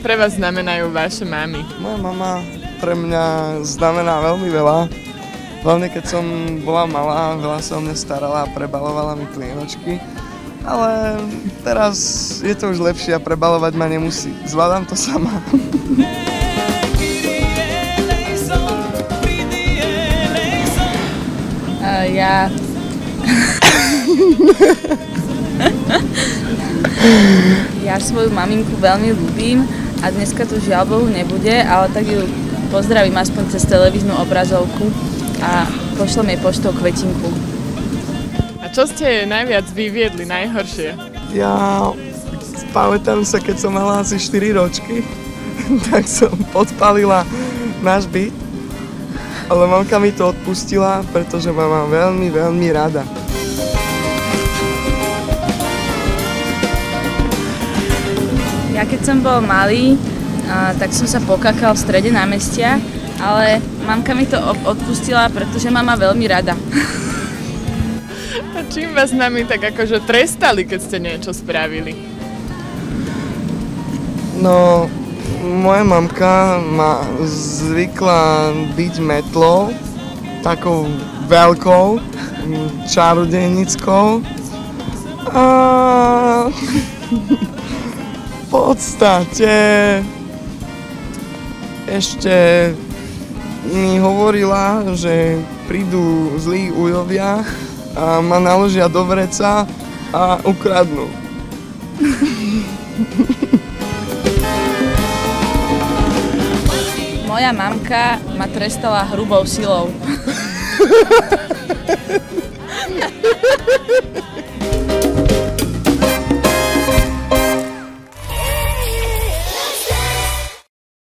pre vás znamenajú vaše mamy? Moja mama pre mňa znamená veľmi veľa. Hlavne keď som bola malá, veľa sa o mňa starala a prebalovala mi plienočky. Ale teraz je to už lepšie a prebalovať ma nemusí. Zvládam to sama. Ja svoju maminku veľmi ľúbim a dneska tu žiaľ Bohu nebude, ale tak ju pozdravím aspoň cez televíznu obrazovku a pošlem jej poštou kvetinku. A čo ste najviac vyviedli, najhoršie? Ja pamätám sa, keď som mala asi 4 ročky, tak som podpalila náš byt, ale mamka mi to odpustila, pretože ma mám veľmi, veľmi rada. Ja keď som bol malý, tak som sa pokakal v strede námestia, ale mamka mi to odpustila, pretože ma má veľmi rada. A čím vás nami tak akože trestali, keď ste niečo spravili? No, moja mamka ma zvykla byť metlou, takou veľkou, čarodejnickou. A v podstate ešte mi hovorila, že prídu zlí ujovia a ma naložia do vreca a ukradnú. Moja mamka ma trestala hrubou silou.